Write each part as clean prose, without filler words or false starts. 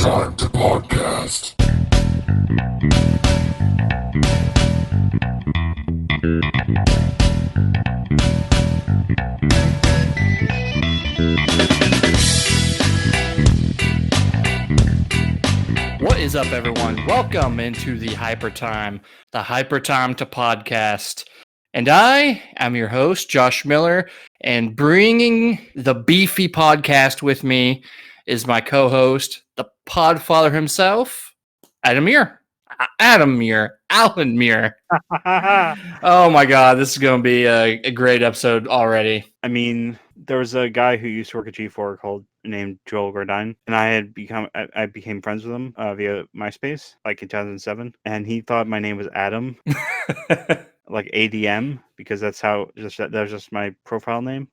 Hypertime to podcast. What is up, everyone? Welcome into the Hypertime to podcast. And I am your host, Josh Miller, and bringing the beefy podcast with me is my co-host, the podfather himself, Alan Muir. Oh my God, this is going to be a great episode already. I mean, there was a guy who used to work at G4 named Joel Gordine, and I became friends with him via MySpace, like in 2007, and he thought my name was Adam, like ADM, because that was just my profile name.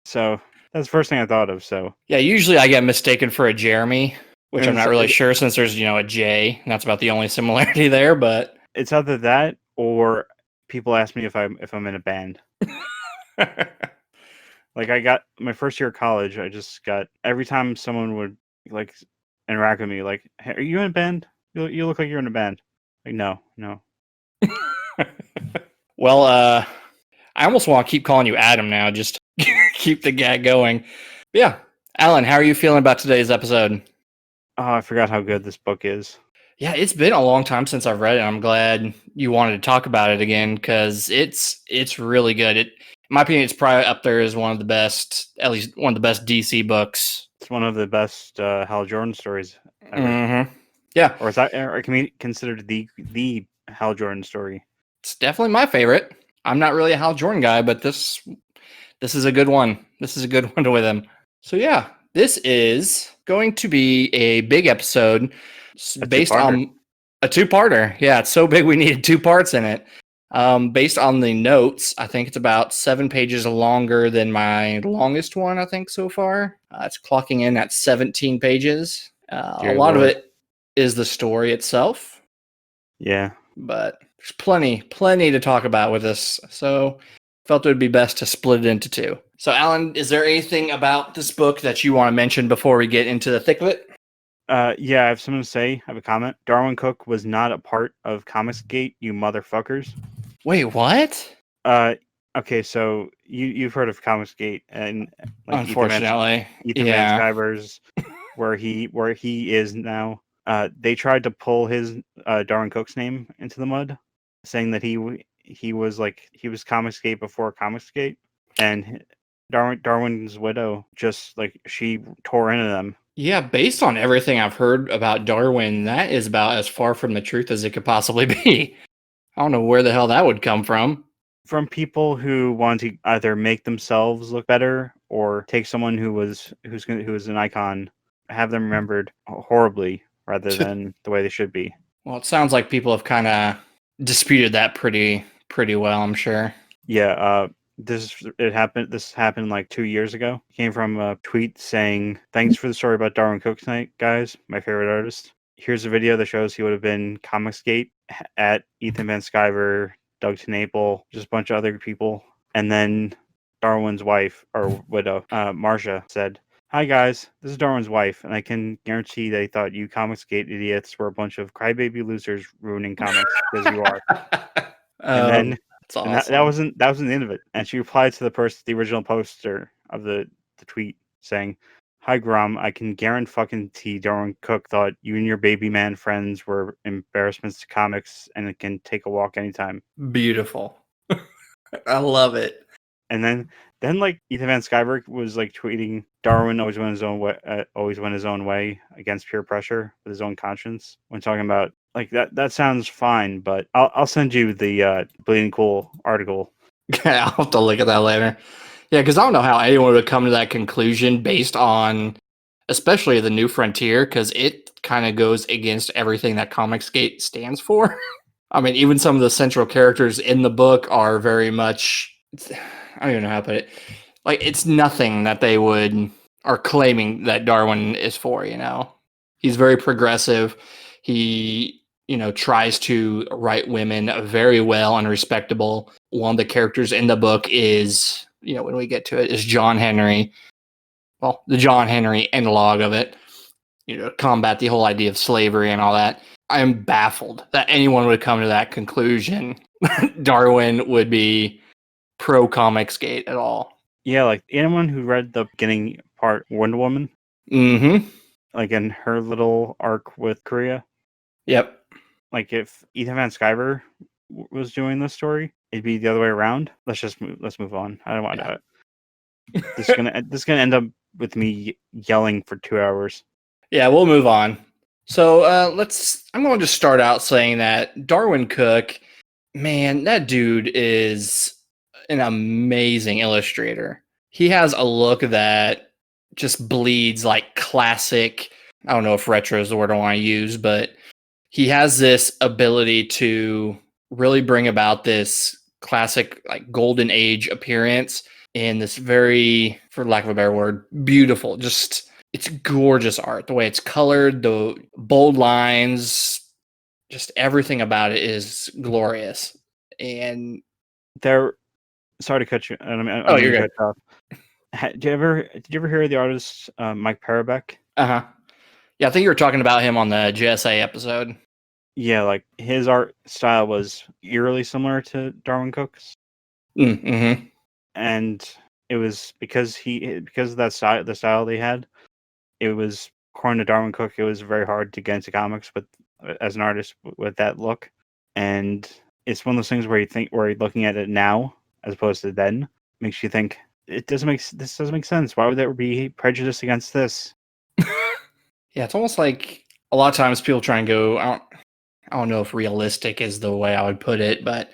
So that's the first thing I thought of. So yeah, usually I get mistaken for a Jeremy, which I'm not really sure since there's a J, and that's about the only similarity there. But it's either that or people ask me if I'm in a band. Like, I got my first year of college, I just got every time someone would like interact with me, like, hey, are you in a band? You look like you're in a band. Like, no. Well, I almost want to keep calling you Adam now, just keep the gag going. But yeah, Alan, how are you feeling about today's episode? Oh, I forgot how good this book is. Yeah, it's been a long time since I've read it. I'm glad you wanted to talk about it again because it's really good. In my opinion, it's probably up there as one of the best, at least one of the best DC books. It's one of the best Hal Jordan stories ever. Mm-hmm. Yeah, or can be considered the Hal Jordan story. It's definitely my favorite. I'm not really a Hal Jordan guy, but this is a good one. This is a good one with him. So yeah, this is going to be a big episode based on a two-parter. Yeah, it's so big we needed 2 parts in it. Based on the notes, I think it's about 7 pages longer than my longest one, I think, so far. It's clocking in at 17 pages. A lot of it is the story itself. Yeah. But there's plenty to talk about with this, so felt it would be best to split it into 2. So, Alan, is there anything about this book that you want to mention before we get into the thick of it? Yeah, I have something to say. I have a comment. Darwyn Cooke was not a part of Comicsgate, you motherfuckers. Wait, what? Okay, so you've heard of Comicsgate, and like unfortunately, Ethan Van Sciver's where he is now. They tried to pull his Darwyn Cooke's name into the mud, saying that he was Comicsgate before Comicsgate, and Darwyn's widow just she tore into them. Yeah, based on everything I've heard about Darwyn, that is about as far from the truth as it could possibly be. I don't know where the hell that would come from. From people who want to either make themselves look better or take someone who's an icon, have them remembered horribly rather than the way they should be. Well, it sounds like people have kind of disputed that pretty well, I'm sure. Yeah, this happened like 2 years ago. It came from a tweet saying, "Thanks for the story about Darwyn Cooke tonight, guys. My favorite artist. Here's a video that shows he would have been Comicsgate at Ethan Van Sciver, Doug TenNapel, just a bunch of other people." And then Darwyn's wife, or widow, Marcia, said, "Hi guys, this is Darwyn's wife, and I can guarantee they thought you Comicsgate idiots were a bunch of crybaby losers ruining comics, because you are." And then awesome. that wasn't the end of it. And she replied to the original poster of the tweet saying, "Hi Grom, I can guarantee Darwyn Cooke thought you and your baby man friends were embarrassments to comics, and it can take a walk anytime." Beautiful. I love it. And then Ethan Van Sciver was tweeting, "Darwyn always went his own way against peer pressure with his own conscience," when talking about that sounds fine, but I'll send you the Bleeding Cool article. Yeah, I'll have to look at that later. Yeah, because I don't know how anyone would come to that conclusion based on, especially the New Frontier, because it kind of goes against everything that Comicsgate stands for. I mean, even some of the central characters in the book are very much, I don't even know how to put it. It's nothing that they are claiming that Darwyn is for, He's very progressive. He, tries to write women very well and respectable. One of the characters in the book is, when we get to it, is John Henry. Well, the John Henry analog of it. combat the whole idea of slavery and all that. I am baffled that anyone would come to that conclusion. Darwyn would be pro Comicsgate at all. Yeah, like anyone who read the beginning part, Wonder Woman, Mm-hmm. like in her little arc with Korea, Yep. like if Ethan Van Sciver was doing this story, it'd be the other way around. Let's move on. I don't want Yeah. this is gonna end up with me yelling for 2 hours. Yeah, we'll move on. So I'm going to start out saying that Darwyn Cooke, man, that dude is an amazing illustrator. He has a look that just bleeds like classic. I don't know if retro is the word I want to use, but he has this ability to really bring about this classic, like golden age appearance in this very, for lack of a better word, beautiful, just it's gorgeous art. The way it's colored, the bold lines, just everything about it is glorious. And Sorry to cut you. you're good. Cut off. Did you ever hear of the artist Mike Parabek? Uh-huh. Yeah, I think you were talking about him on the JSA episode. Yeah, like his art style was eerily similar to Darwyn Cooke's, Mm-hmm. and it was because of that style, the style they had. It was, according to Darwyn Cooke, it was very hard to get into comics with as an artist with that look, and it's one of those things where you're looking at it now as opposed to then, makes you think this doesn't make sense. Why would there be prejudice against this? Yeah, it's almost like a lot of times people try and go, I don't know if realistic is the way I would put it, but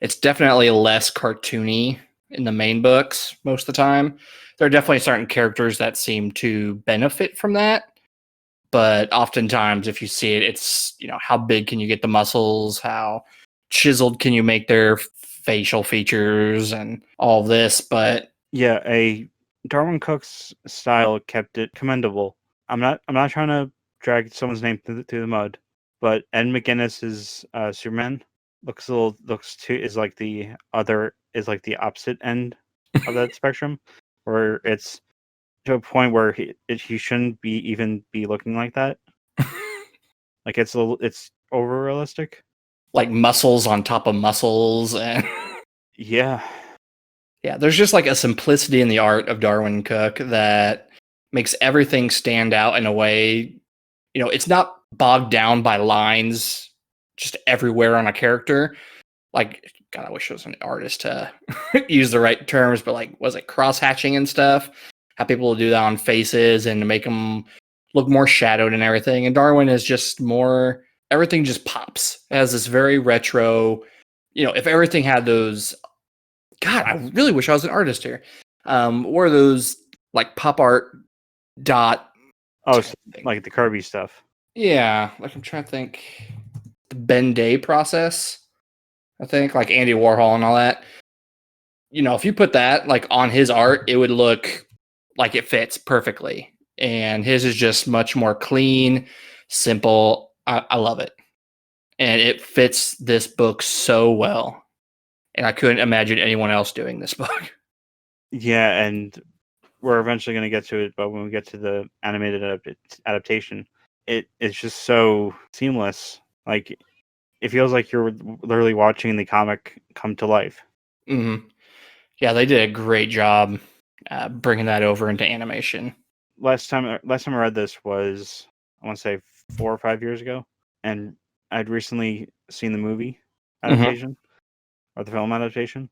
it's definitely less cartoony in the main books most of the time. There are definitely certain characters that seem to benefit from that. But oftentimes, if you see it, it's, how big can you get the muscles? How chiseled can you make their facial features and all this? But Yeah, Darwyn Cooke's style kept it commendable. I'm not trying to drag someone's name through the mud, but Ed McGuinness's Superman is like the opposite end of that spectrum, where it's to a point where he shouldn't even be looking like that. Like it's over realistic. like muscles on top of muscles. And Yeah. yeah, there's just like a simplicity in the art of Darwyn Cooke that makes everything stand out in a way, it's not bogged down by lines just everywhere on a character. Like, God, I wish I was an artist to use the right terms, but like, was it cross hatching and stuff? How people will do that on faces and to make them look more shadowed and everything. And Darwyn is just more, everything just pops. It has this very retro, if everything had those, God, I really wish I was an artist here. Or those like pop art dot. Oh, so, like the Kirby stuff. Yeah, like I'm trying to think. The Ben Day process, I think, like Andy Warhol and all that. If you put that like on his art, it would look like it fits perfectly. And his is just much more clean, simple. I love it. And it fits this book so well. And I couldn't imagine anyone else doing this book. Yeah, and we're eventually going to get to it, but when we get to the animated adaptation, it's just so seamless. Like, it feels like you're literally watching the comic come to life. Mm-hmm. Yeah, they did a great job bringing that over into animation. Last time I read this was, I want to say, 4 or 5 years ago, and I'd recently seen the movie adaptation or the film adaptation,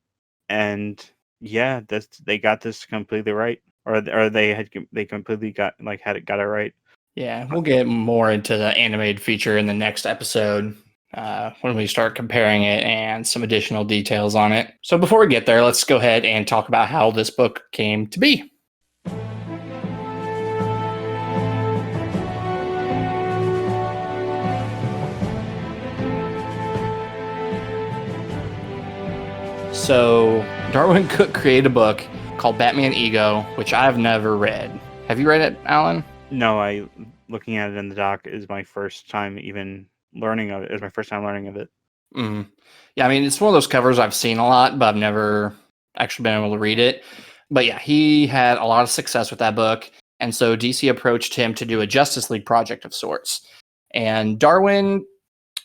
and yeah, they got this completely right, or they completely got it right. Yeah, we'll get more into the animated feature in the next episode when we start comparing it and some additional details on it. So before we get there, let's go ahead and talk about how this book came to be. So Darwyn Cooke created a book called Batman Ego, which I've never read. Have you read it, Alan? No, looking at it in the doc is my first time even learning of it. It's my first time learning of it. Mm. Yeah, I mean, it's one of those covers I've seen a lot, but I've never actually been able to read it. But yeah, he had a lot of success with that book. And so DC approached him to do a Justice League project of sorts. And Darwyn,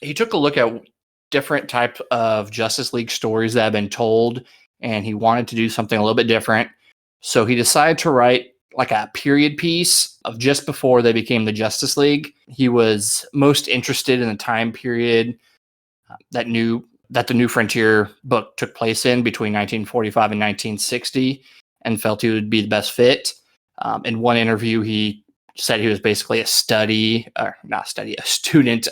he took a look at different types of Justice League stories that have been told, and he wanted to do something a little bit different. So he decided to write like a period piece of just before they became the Justice League. He was most interested in the time period that the New Frontier book took place in between 1945 and 1960, and felt he would be the best fit. In one interview, he said he was basically a student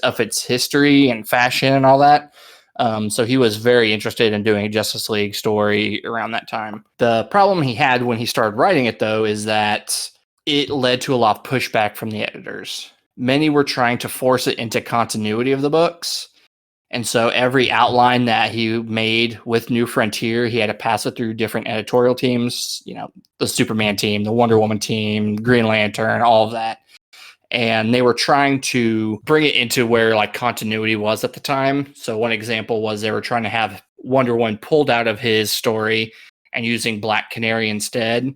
of its history and fashion and all that. So he was very interested in doing a Justice League story around that time. The problem he had when he started writing it, though, is that it led to a lot of pushback from the editors. Many were trying to force it into continuity of the books. And so every outline that he made with New Frontier, he had to pass it through different editorial teams, the Superman team, the Wonder Woman team, Green Lantern, all of that. And they were trying to bring it into where like continuity was at the time. So one example was they were trying to have Wonder Woman pulled out of his story and using Black Canary instead.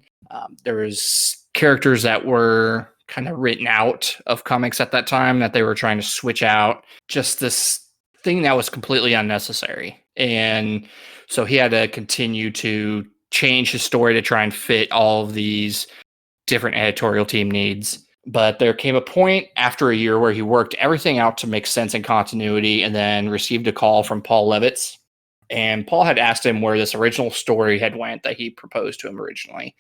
There was characters that were kind of written out of comics at that time that they were trying to switch out. Just this thing that was completely unnecessary. And so he had to continue to change his story to try and fit all of these different editorial team needs. But there came a point after a year where he worked everything out to make sense in continuity, and then received a call from Paul Levitz. And Paul had asked him where this original story had went that he proposed to him originally.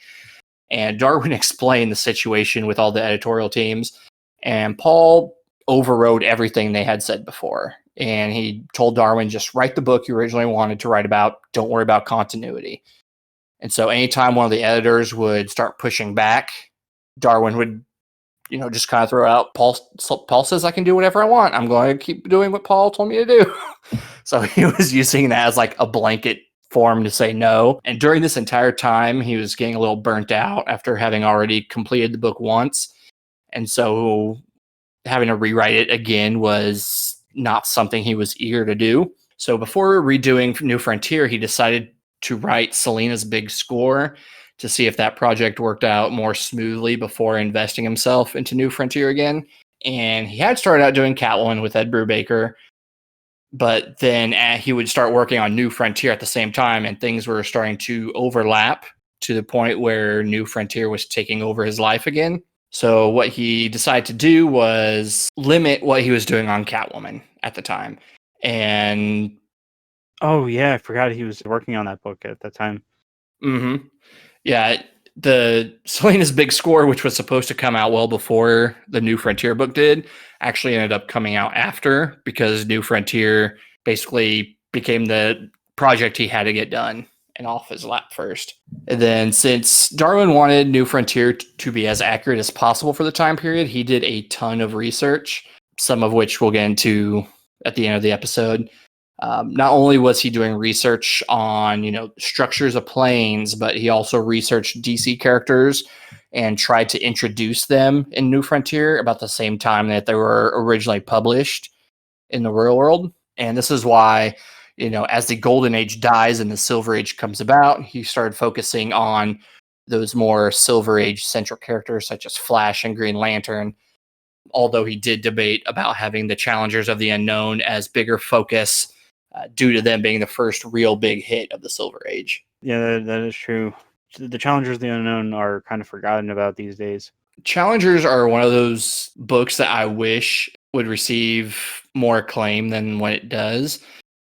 And Darwyn explained the situation with all the editorial teams, and Paul overrode everything they had said before. And he told Darwyn, just write the book you originally wanted to write about. Don't worry about continuity. And so anytime one of the editors would start pushing back, Darwyn would, just kind of throw out, Paul says I can do whatever I want. I'm going to keep doing what Paul told me to do. So he was using that as like a blanket form to say no. And during this entire time, he was getting a little burnt out after having already completed the book once. And so having to rewrite it again was not something he was eager to do. So before redoing New Frontier, he decided to write Selina's Big Score to see if that project worked out more smoothly before investing himself into New Frontier again. And he had started out doing Catwoman with Ed Brubaker, but then he would start working on New Frontier at the same time, and things were starting to overlap to the point where New Frontier was taking over his life again. So what he decided to do was limit what he was doing on Catwoman at the time. And oh yeah, I forgot he was working on that book at that time. Yeah, the Selina's Big Score, which was supposed to come out well before the New Frontier book did, actually ended up coming out after, because New Frontier basically became the project he had to get done and off his lap first. And then since Darwyn wanted New Frontier to be as accurate as possible for the time period, he did a ton of research, some of which we'll get into at the end of the episode. Not only was he doing research on, structures of planes, but he also researched DC characters and tried to introduce them in New Frontier about the same time that they were originally published in the real world. And this is why, as the Golden Age dies and the Silver Age comes about, he started focusing on those more Silver Age central characters such as Flash and Green Lantern, although he did debate about having the Challengers of the Unknown as bigger focus due to them being the first real big hit of the Silver Age. Yeah, that is true. The Challengers of the Unknown are kind of forgotten about these days. Challengers are one of those books that I wish would receive more acclaim than what it does.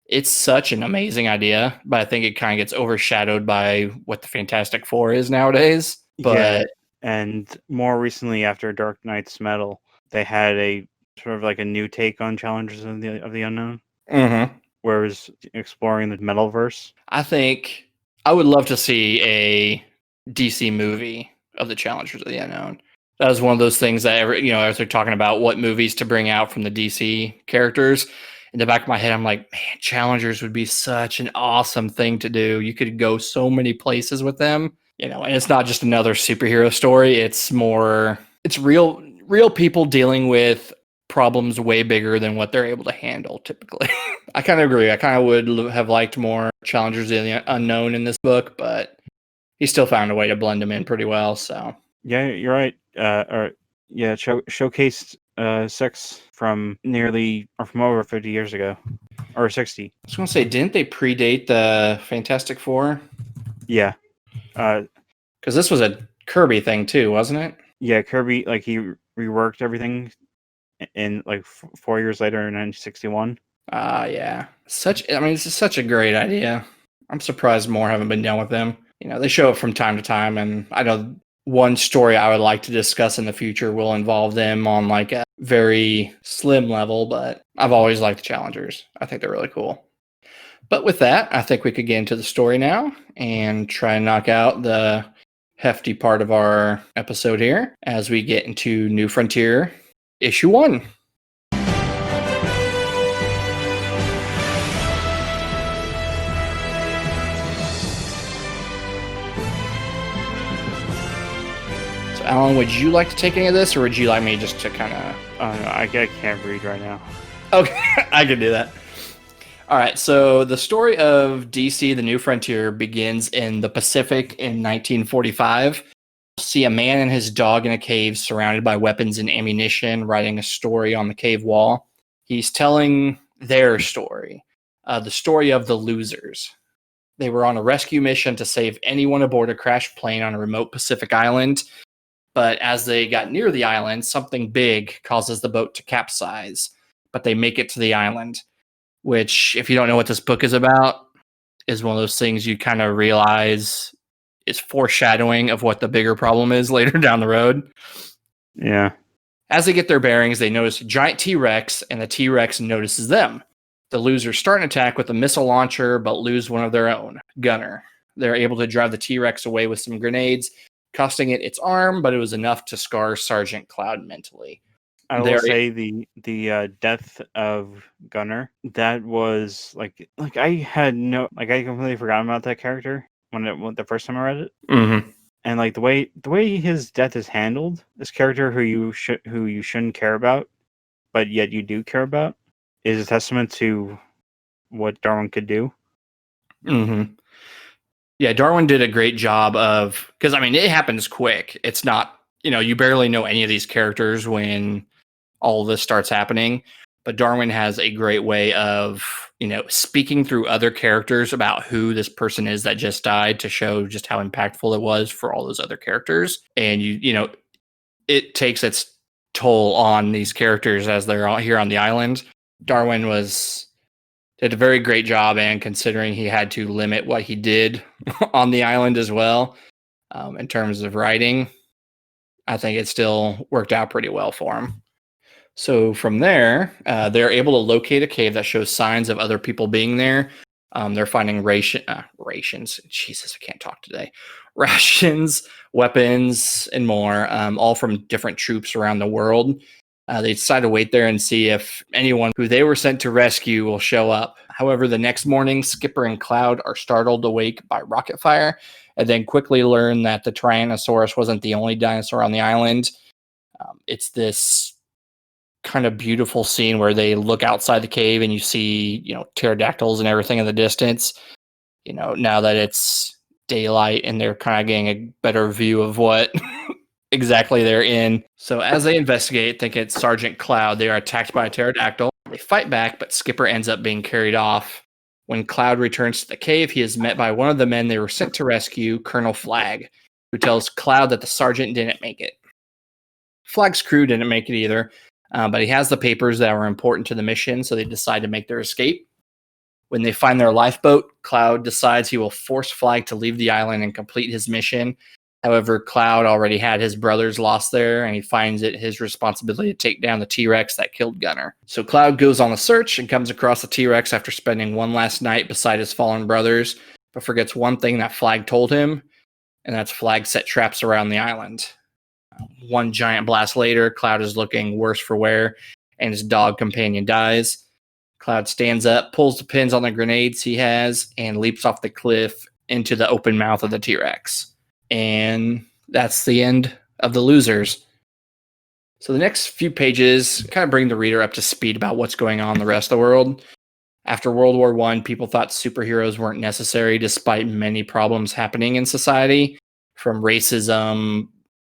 It's such an amazing idea, but I think it kind of gets overshadowed by what the Fantastic Four is nowadays. But yeah, and more recently, after Dark Knight's Metal, they had a sort of like a new take on Challengers of the Unknown, where it was exploring the Metalverse. I think I would love to see a DC movie of the Challengers of the Unknown. That was one of those things that as they're talking about what movies to bring out from the DC characters, in the back of my head, I'm like, man, Challengers would be such an awesome thing to do. You could go so many places with them, and it's not just another superhero story. It's real people dealing with problems way bigger than what they're able to handle typically. I kind of agree. I kind of would have liked more Challengers of the Unknown in this book, but he still found a way to blend them in pretty well. So Yeah, you're right. Showcased 6 from over 50 years ago, or 60. I was going to say, didn't they predate the Fantastic Four? Yeah, Because this was a Kirby thing too, wasn't it? yeah. Kirby, like, he reworked everything in like 4 years later in 1961. Yeah. This is such a great idea. I'm surprised more haven't been done with them. They show up from time to time, and I know one story I would like to discuss in the future will involve them on like a very slim level, but I've always liked the Challengers. I think they're really cool. But with that, I think we could get into the story now and try and knock out the hefty part of our episode here as we get into New Frontier Issue 1. So, Alan, would you like to take any of this, or would you like me just to kind of... I can't read right now. Okay, I can do that. All right, so the story of DC, The New Frontier, begins in the Pacific in 1945. You'll see a man and his dog in a cave surrounded by weapons and ammunition, writing a story on the cave wall. He's telling their story, the story of the losers. They were on a rescue mission to save anyone aboard a crashed plane on a remote Pacific island, but as they got near the island, something big causes the boat to capsize, but they make it to the island. Which, if you don't know what this book is about, is one of those things you kind of realize is foreshadowing of what the bigger problem is later down the road. Yeah. As they get their bearings, they notice a giant T-Rex, and the T-Rex notices them. The losers start an attack with a missile launcher, but lose one of their own, Gunner. They're able to drive the T-Rex away with some grenades, costing it its arm, but it was enough to scar Sergeant Cloud mentally. I will say the death of Gunner, that was like I completely forgot about that character when the first time I read it. Mm-hmm. And like the way his death is handled, this character who you shouldn't care about, but yet you do care about, is a testament to what Darwyn could do. Mm-hmm. Yeah, Darwyn did a great job of, because it happens quick. It's not, you barely know any of these characters when all of this starts happening. But Darwyn has a great way of, speaking through other characters about who this person is that just died to show just how impactful it was for all those other characters. And it takes its toll on these characters as they're all here on the island. Darwyn did a very great job, and considering he had to limit what he did on the island as well, in terms of writing, I think it still worked out pretty well for him. So from there, they're able to locate a cave that shows signs of other people being there. They're finding rations. Jesus, I can't talk today. Rations, weapons, and more, all from different troops around the world. They decide to wait there and see if anyone who they were sent to rescue will show up. However, the next morning, Skipper and Cloud are startled awake by rocket fire, and then quickly learn that the Tyrannosaurus wasn't the only dinosaur on the island. It's this kind of beautiful scene where they look outside the cave and you see, pterodactyls and everything in the distance. Now that it's daylight and they're kind of getting a better view of what exactly they're in. So as they investigate, think it's Sergeant Cloud, they are attacked by a pterodactyl. They fight back, but Skipper ends up being carried off. When Cloud returns to the cave, he is met by one of the men they were sent to rescue, Colonel Flagg, who tells Cloud that the sergeant didn't make it. Flagg's crew didn't make it either, but he has the papers that were important to the mission, so they decide to make their escape. When they find their lifeboat, Cloud decides he will force Flagg to leave the island and complete his mission. However, Cloud already had his brothers lost there, and he finds it his responsibility to take down the T-Rex that killed Gunner. So Cloud goes on a search and comes across the T-Rex after spending one last night beside his fallen brothers, but forgets one thing that Flagg told him, and that's Flagg set traps around the island. One giant blast later, Cloud is looking worse for wear, and his dog companion dies. Cloud stands up, pulls the pins on the grenades he has, and leaps off the cliff into the open mouth of the T-Rex. And that's the end of the losers. So the next few pages kind of bring the reader up to speed about what's going on in the rest of the world. After World War I, people thought superheroes weren't necessary despite many problems happening in society, from racism,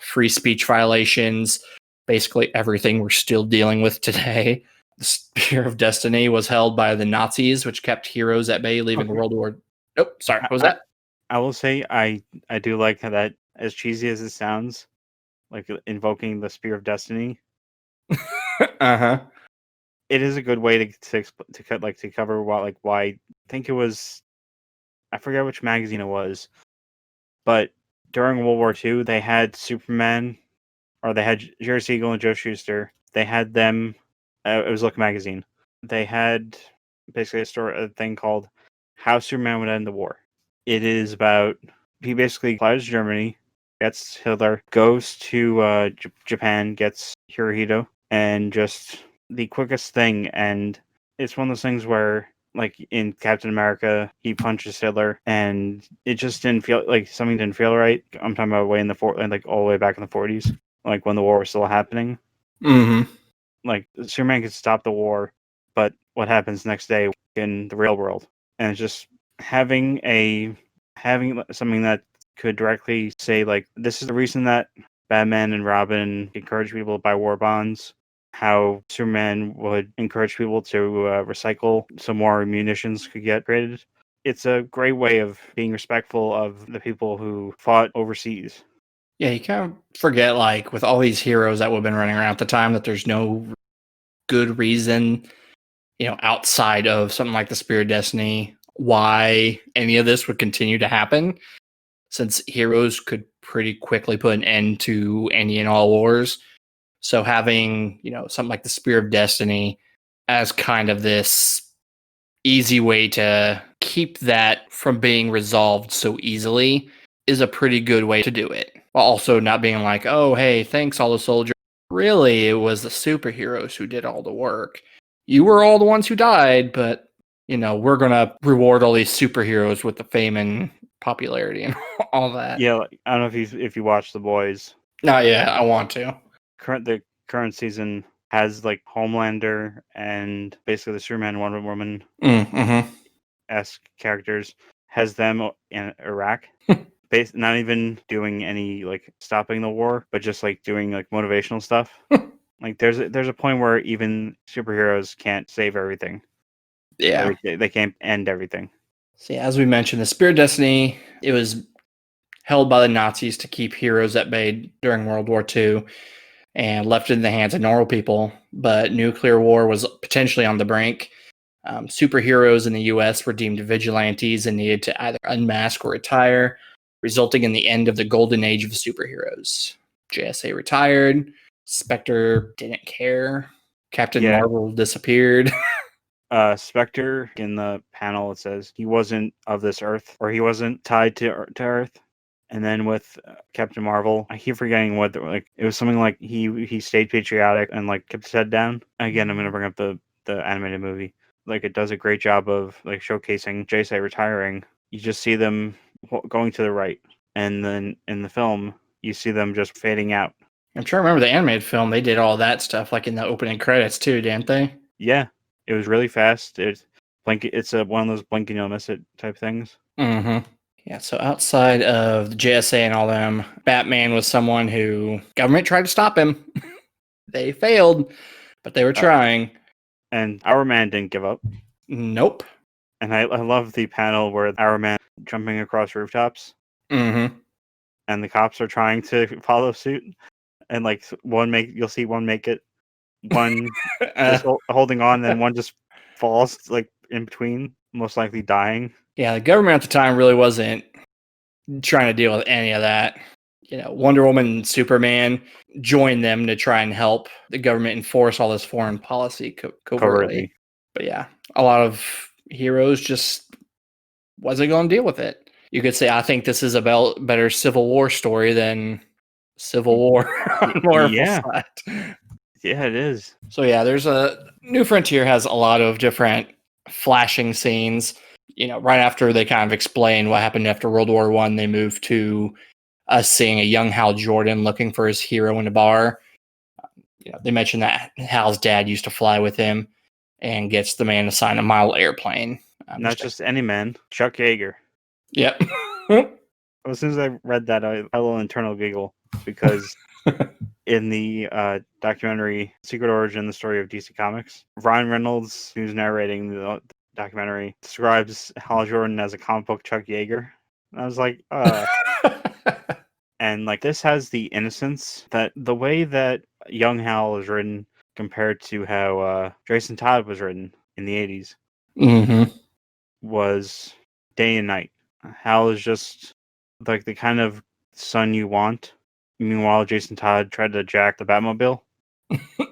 free speech violations, basically everything we're still dealing with today. The Spear of Destiny was held by the Nazis, which kept heroes at bay, leaving Okay. World War. Oh, sorry, what was I, that? I will say I do like how that, as cheesy as it sounds, like invoking the Spear of Destiny. Uh-huh. It is a good way to cover why I think it was, I forget which magazine it was, but during World War II they had Superman, or they had Jerry Siegel and Joe Shuster. They had them. It was Look magazine. They had basically a thing called "How Superman Would End the War." It is about, he basically flies to Germany, gets Hitler, goes to Japan, gets Hirohito, and just the quickest thing. And it's one of those things where, like in Captain America, he punches Hitler, and it just didn't feel like, something didn't feel right. I'm talking about way in the like all the way back in the 40s, like when the war was still happening. Mm-hmm. Like Superman could stop the war, but what happens next day in the real world? And it's just having something that could directly say, like, this is the reason that Batman and Robin encourage people to buy war bonds, how Superman would encourage people to recycle so more munitions could get created. It's a great way of being respectful of the people who fought overseas. Yeah, you kind of forget, like, with all these heroes that would have been running around at the time, that there's no good reason, outside of something like the Spear of Destiny, why any of this would continue to happen, since heroes could pretty quickly put an end to any and all wars. So having, something like the Spear of Destiny as kind of this easy way to keep that from being resolved so easily is a pretty good way to do it. While also not being like, oh, hey, thanks all the soldiers. Really, it was the superheroes who did all the work. You were all the ones who died, but, we're going to reward all these superheroes with the fame and popularity and all that. Yeah, like, I don't know if you watch The Boys. Not yet. I want to. The current season has like Homelander and basically the Superman, Wonder Woman Mm-hmm. esque characters, has them in Iraq. Not even doing any like stopping the war, but just like doing like motivational stuff. Like there's a point where even superheroes can't save everything. Yeah. Or they can't end everything. See, as we mentioned, the Spear of Destiny, it was held by the Nazis to keep heroes at bay during World War II and left it in the hands of normal people. But nuclear war was potentially on the brink. Superheroes in the US were deemed vigilantes and needed to either unmask or retire, resulting in the end of the golden age of superheroes. JSA retired. Spectre didn't care. Captain Marvel disappeared. Spectre, in the panel, it says he wasn't of this earth, or he wasn't tied to Earth. And then with Captain Marvel, I keep forgetting what it was, something like he stayed patriotic and like kept his head down. Again, I'm gonna bring up the animated movie. Like, it does a great job of like showcasing JSA retiring. You just see them going to the right, and then in the film you see them just fading out. I'm trying to remember the animated film. They did all that stuff like in the opening credits too, didn't they? Yeah, it was really fast. It's one of those blink and you'll miss it type things. Mm-hmm. Yeah, so outside of the JSA and all them, Batman was someone who government tried to stop him. They failed, but they were trying. And our man didn't give up. Nope. And I love the panel where our man jumping across rooftops. Mm-hmm. And the cops are trying to follow suit. And like you'll see one make it, one just holding on, then one just falls like in between, most likely dying. Yeah, the government at the time really wasn't trying to deal with any of that. Wonder Woman and Superman joined them to try and help the government enforce all this foreign policy covertly. But yeah, a lot of heroes just wasn't going to deal with it. You could say, I think this is a better Civil War story than Civil War on Marvel side. Yeah, it is. So yeah, there's a New Frontier has a lot of different flashing scenes. Right after they kind of explain what happened after World War One, they moved to us seeing a young Hal Jordan looking for his hero in a bar. They mentioned that Hal's dad used to fly with him and gets the man to sign a model airplane. Not just any man, Chuck Yeager. Yep. As soon as I read that, I had a little internal giggle. because in the documentary Secret Origin, the story of DC Comics, Ryan Reynolds, who's narrating the documentary, describes Hal Jordan as a comic book Chuck Yeager. And I was like, and like this has the innocence that the way that young Hal is written compared to how Jason Todd was written in the 80s was day and night. Hal is just like the kind of son you want. Meanwhile, Jason Todd tried to jack the Batmobile,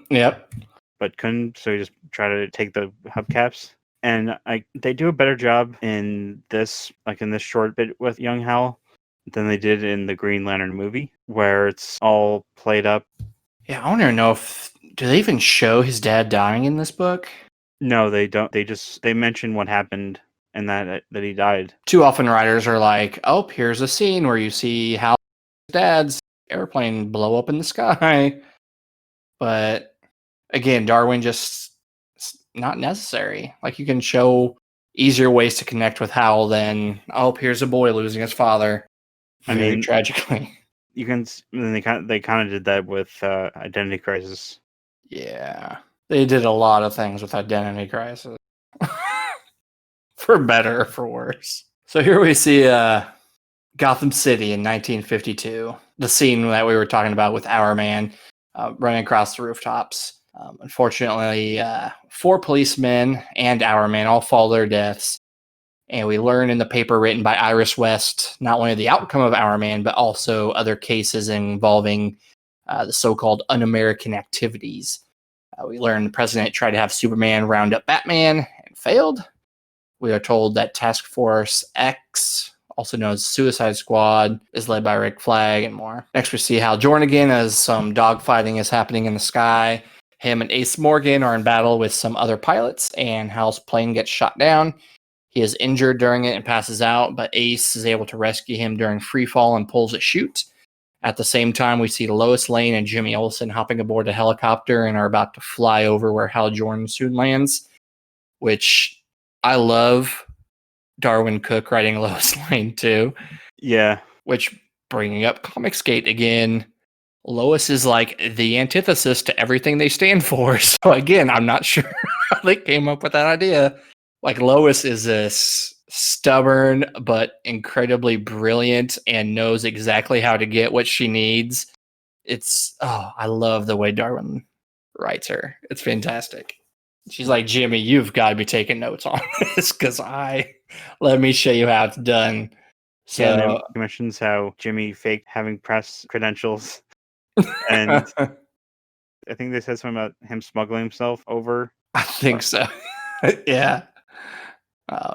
Yep. but couldn't, so he just tried to take the hubcaps. And they do a better job in this, like in this short bit with young Hal, than they did in the Green Lantern movie, where it's all played up. Yeah, I want to know if do they even show his dad dying in this book? No, they don't. They mention what happened and that he died. Too often writers are like, "Oh, here's a scene where you see Hal's dad's airplane blow up in the sky," but again, Darwin just it's not necessary. Like you can show easier ways to connect with Hal than, "Oh, here's a boy losing his father," very tragically. You can. And they kind of did that with Identity Crisis. Yeah, they did a lot of things with Identity Crisis, for better or for worse. So here we see Gotham City in 1952, the scene that we were talking about with Our Man running across the rooftops. Unfortunately, 4 policemen and Our Man all fall their deaths. And we learn in the paper written by Iris West not only the outcome of Our Man, but also other cases involving the so-called un-American activities. We learn the president tried to have Superman round up Batman and failed. We are told that Task Force X, also known as Suicide Squad, is led by Rick Flag and more. Next, we see Hal Jordan again as some dogfighting is happening in the sky. Him and Ace Morgan are in battle with some other pilots, and Hal's plane gets shot down. He is injured during it and passes out, but Ace is able to rescue him during free fall and pulls a chute. At the same time, we see Lois Lane and Jimmy Olsen hopping aboard a helicopter and are about to fly over where Hal Jordan soon lands, which I love Darwyn Cooke writing Lois Lane too. Yeah. Which, bringing up Comicsgate again, Lois is like the antithesis to everything they stand for. So again, I'm not sure how they came up with that idea. Like Lois is this stubborn but incredibly brilliant and knows exactly how to get what she needs. I love the way Darwyn writes her. It's fantastic. She's like, Jimmy, you've got to be taking notes on this because let me show you how it's done. So yeah, and he mentions how Jimmy faked having press credentials, and I think they said something about him smuggling himself over. I think so. Yeah.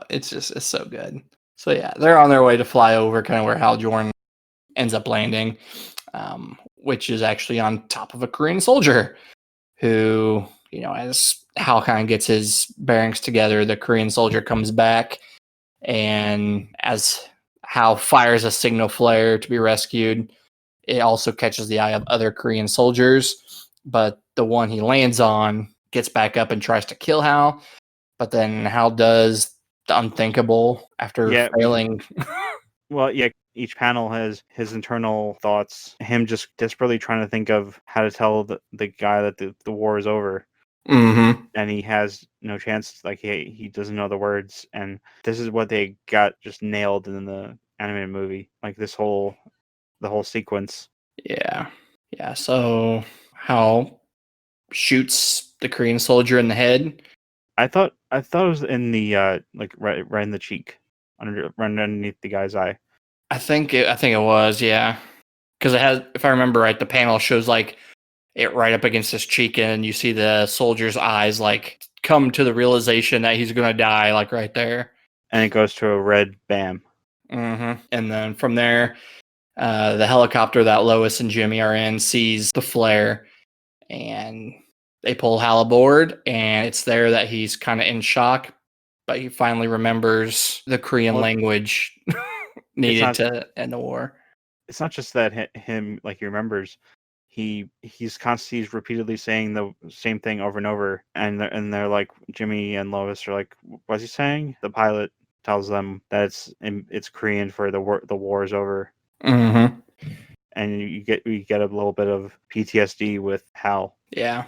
It's so good. So yeah, they're on their way to fly over kind of where Hal Jordan ends up landing, which is actually on top of a Korean soldier who, as Hal kind of gets his bearings together, the Korean soldier comes back, and as Hal fires a signal flare to be rescued, it also catches the eye of other Korean soldiers, but the one he lands on gets back up and tries to kill Hal, but then Hal does the unthinkable after failing. Well, yeah, each panel has his internal thoughts, him just desperately trying to think of how to tell the guy that the war is over. Mm-hmm. And he has no chance, like he doesn't know the words, and this is what they got just nailed in the animated movie, like the whole sequence. Yeah. So Hal shoots the Korean soldier in the head. I thought it was in the like right in the cheek, right underneath the guy's eye. I think it was, yeah, because it has, if I remember right, the panel shows like it right up against his cheek, and you see the soldier's eyes like come to the realization that he's gonna die, like right there. And it goes to a red bam. Mm-hmm. And then from there, the helicopter that Lois and Jimmy are in sees the flare, and they pull Hal aboard, and it's there that he's kind of in shock, but he finally remembers the Korean language needed to end the war. It's not just that him, like, he remembers. He's constantly repeatedly saying the same thing over and over, and they're like, Jimmy and Lois are like, what's he saying? The pilot tells them that it's Korean for the war is over. Mm-hmm. and you get a little bit of PTSD with Hal. Yeah.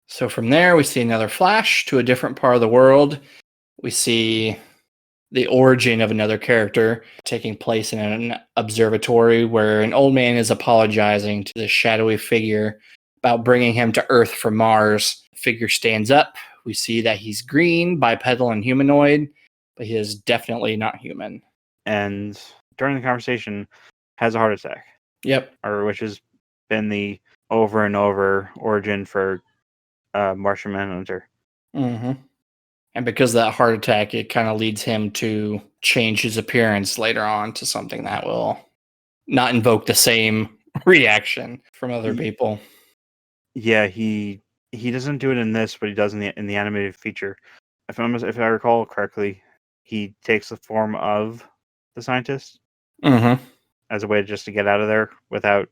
So from there, we see another flash to a different part of the world. We see the origin of another character taking place in an observatory where an old man is apologizing to the shadowy figure about bringing him to Earth from Mars. The figure stands up. We see that he's green, bipedal, and humanoid, but he is definitely not human. And during the conversation, has a heart attack. Yep. Or which has been the over and over origin for Martian Manhunter. Mm-hmm. And because of that heart attack, it kind of leads him to change his appearance later on to something that will not invoke the same reaction from other people. Yeah, he doesn't do it in this, but he does in the animated feature. If I recall correctly, he takes the form of the scientist as a way just to get out of there without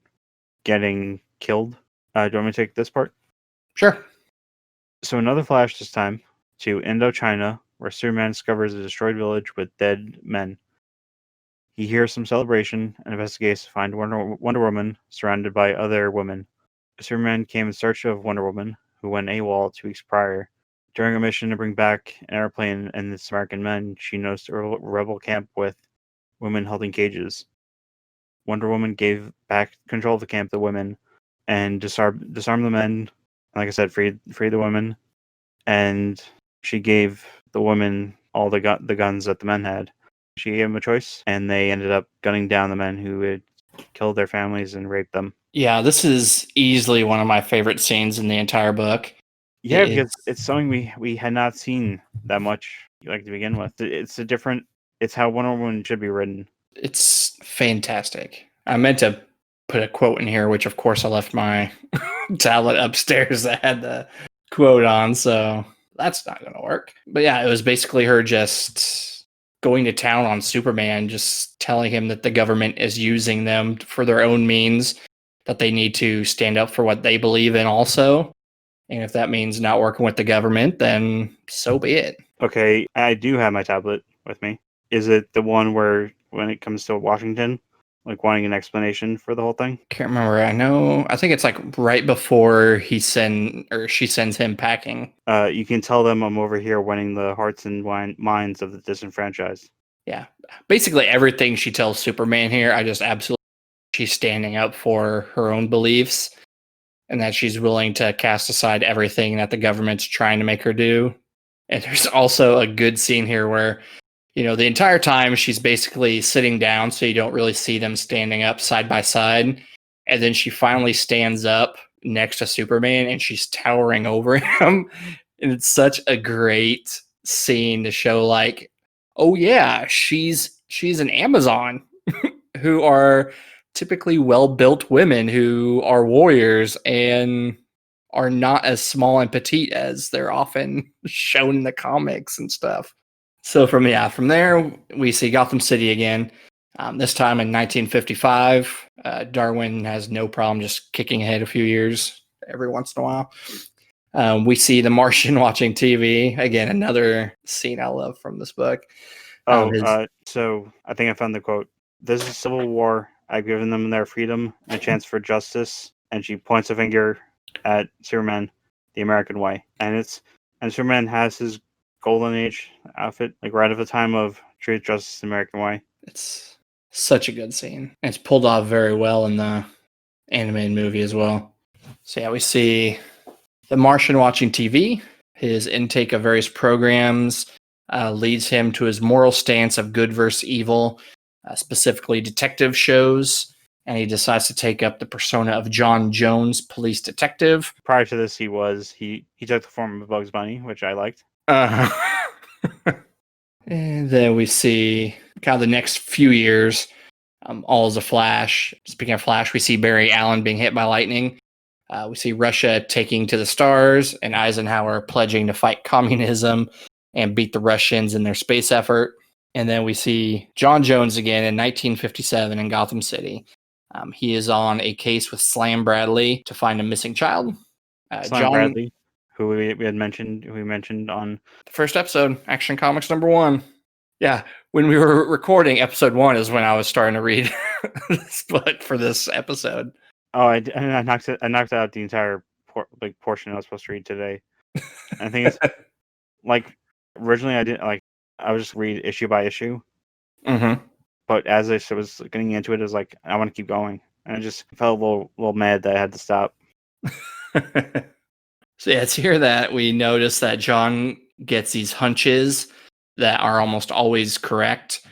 getting killed. Do you want me to take this part? Sure. So another flash this time to Indochina, where Superman discovers a destroyed village with dead men. He hears some celebration and investigates to find Wonder Woman surrounded by other women. Superman came in search of Wonder Woman, who went AWOL 2 weeks prior. During a mission to bring back an airplane and its American men, she noticed a rebel camp with women held in cages. Wonder Woman gave back control of the camp to the women and disarmed the men. Like I said, freed the women, and she gave the women all the guns that the men had. She gave them a choice, and they ended up gunning down the men who had killed their families and raped them. Yeah, this is easily one of my favorite scenes in the entire book. Yeah, because it's something we had not seen that much like to begin with. It's how Wonder Woman should be written. It's fantastic. I meant to put a quote in here, which of course I left my tablet upstairs that had the quote on, so that's not going to work. But yeah, it was basically her just going to town on Superman, just telling him that the government is using them for their own means, that they need to stand up for what they believe in also. And if that means not working with the government, then so be it. Okay, I do have my tablet with me. Is it the one where, when it comes to Washington, like wanting an explanation for the whole thing? Can't remember. I think it's like right before she sends him packing. You can tell them I'm over here winning the hearts and minds of the disenfranchised. Yeah. Basically everything she tells Superman here, I just absolutely, she's standing up for her own beliefs and that she's willing to cast aside everything that the government's trying to make her do. And there's also a good scene here where, the entire time she's basically sitting down, so you don't really see them standing up side by side. And then she finally stands up next to Superman and she's towering over him. And it's such a great scene to show, like, oh yeah, she's an Amazon who are typically well-built women who are warriors and are not as small and petite as they're often shown in the comics and stuff. So from there, we see Gotham City again. This time in 1955, Darwyn has no problem just kicking ahead a few years every once in a while. We see the Martian watching TV. Again, another scene I love from this book. So I think I found the quote. This is civil war. I've given them their freedom and a chance for justice. And she points a finger at Superman, the American way. And Superman has his Golden Age outfit, like right at the time of Truth, Justice, the American Way. It's such a good scene. It's pulled off very well in the animated movie as well. So yeah, we see the Martian watching TV. His intake of various programs leads him to his moral stance of good versus evil, specifically detective shows. And he decides to take up the persona of John Jones, police detective. Prior to this, he took the form of Bugs Bunny, which I liked. And then we see kind of the next few years, all is a Flash. Speaking of Flash, we see Barry Allen being hit by lightning. We see Russia taking to the stars and Eisenhower pledging to fight communism and beat the Russians in their space effort. And then we see John Jones again in 1957 in Gotham City. He is on a case with Slam Bradley to find a missing child. Slam Bradley, who we mentioned on the first episode, Action Comics #1. Yeah, when we were recording episode 1 is when I was starting to read but for this episode. Oh, I knocked it. I knocked out the entire portion I was supposed to read today. And I think it's like originally I didn't like. I would just read issue by issue, Mm-hmm. but as I was getting into it, I was like, I want to keep going, and I just felt a little mad that I had to stop. So yeah, it's here that we notice that John gets these hunches that are almost always correct.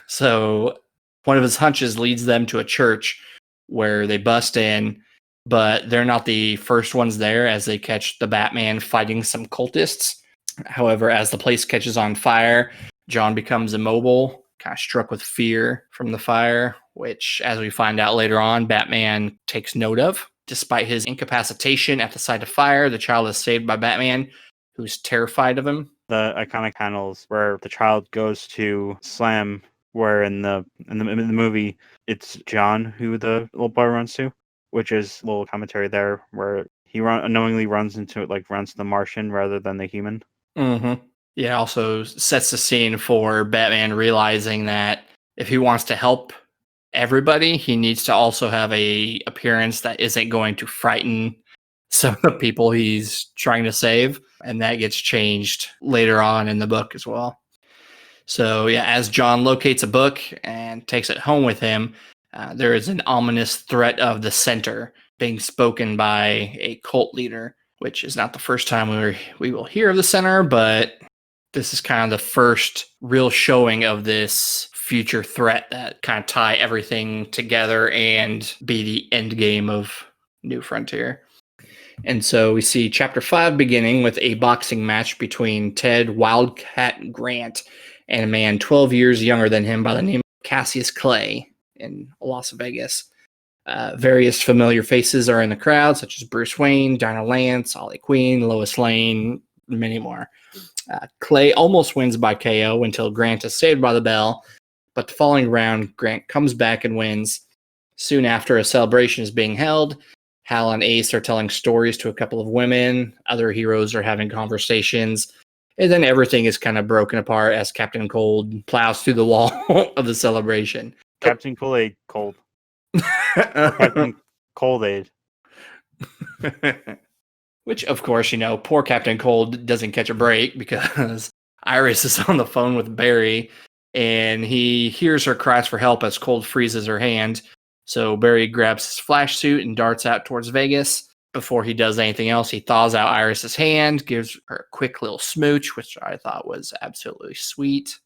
So one of his hunches leads them to a church where they bust in, but they're not the first ones there as they catch the Batman fighting some cultists. However, as the place catches on fire, John becomes immobile, kind of struck with fear from the fire, which, as we find out later on, Batman takes note of. Despite his incapacitation at the sight of fire, the child is saved by Batman, who's terrified of him. The iconic panels where the child goes to slam, where in the movie it's John who the little boy runs to, which is a little commentary there where he unknowingly runs to the Martian rather than the human. Mm-hmm. Yeah, also sets the scene for Batman realizing that if he wants to help everybody, he needs to also have a appearance that isn't going to frighten some of the people he's trying to save, and that gets changed later on in the book as well. So yeah, as John locates a book and takes it home with him, there is an ominous threat of the center being spoken by a cult leader, which is not the first time we will hear of the center, but this is kind of the first real showing of this future threat that kind of tie everything together and be the end game of New Frontier. And so we see chapter 5 beginning with a boxing match between Ted Wildcat Grant and a man 12 years younger than him by the name of Cassius Clay in Las Vegas. Various familiar faces are in the crowd, such as Bruce Wayne, Dinah Lance, Ollie Queen, Lois Lane, many more. Clay almost wins by KO until Grant is saved by the bell, but the following round, Grant comes back and wins. Soon after, a celebration is being held. Hal and Ace are telling stories to a couple of women. Other heroes are having conversations. And then everything is kind of broken apart as Captain Cold plows through the wall of the celebration. Captain Kool-Aid Cold. Captain Cold-Aid. Which, of course, poor Captain Cold doesn't catch a break because Iris is on the phone with Barry, and he hears her cries for help as Cold freezes her hand. So Barry grabs his flash suit and darts out towards Vegas. Before he does anything else, he thaws out Iris's hand, gives her a quick little smooch, which I thought was absolutely sweet,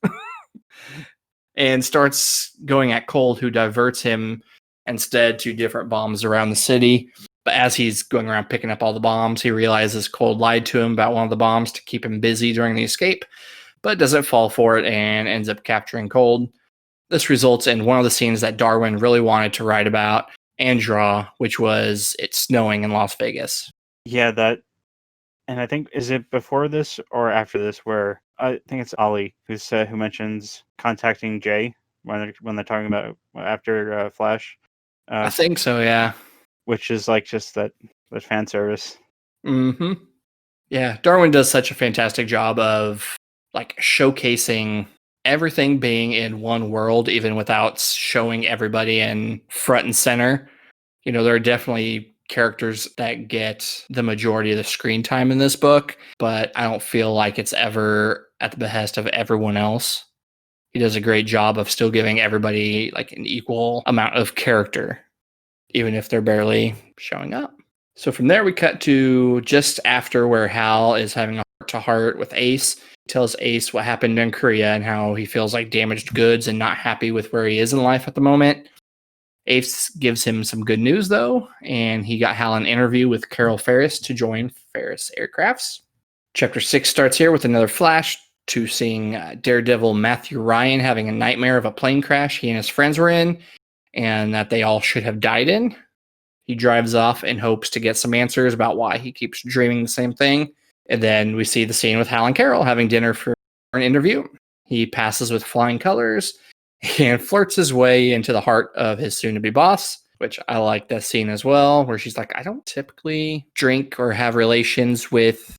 and starts going at Cold, who diverts him instead to different bombs around the city. But as he's going around picking up all the bombs, he realizes Cold lied to him about one of the bombs to keep him busy during the escape, but doesn't fall for it and ends up capturing Cold. This results in one of the scenes that Darwyn really wanted to write about and draw, which was it snowing in Las Vegas. Yeah, that. And I think, is it before this or after this where I think it's Ollie who mentions contacting Jay when they're talking about after Flash. I think so, yeah. Which is like just that fan service. Mm-hmm. Yeah, Darwyn does such a fantastic job of like showcasing everything being in one world, even without showing everybody in front and center. There are definitely characters that get the majority of the screen time in this book, but I don't feel like it's ever at the behest of everyone else. He does a great job of still giving everybody like an equal amount of character, even if they're barely showing up. So from there, we cut to just after where Hal is having a heart-to-heart with Ace. He tells Ace what happened in Korea and how he feels like damaged goods and not happy with where he is in life at the moment. Ace gives him some good news, though, and he got Hal an interview with Carol Ferris to join Ferris Aircrafts. Chapter 6 starts here with another flash to seeing Daredevil Matthew Ryan having a nightmare of a plane crash he and his friends were in, and that they all should have died in. He drives off in hopes to get some answers about why he keeps dreaming the same thing. And then we see the scene with Hal and Carol having dinner for an interview. He passes with flying colors and flirts his way into the heart of his soon-to-be boss, which I like that scene as well, where she's like, I don't typically drink or have relations with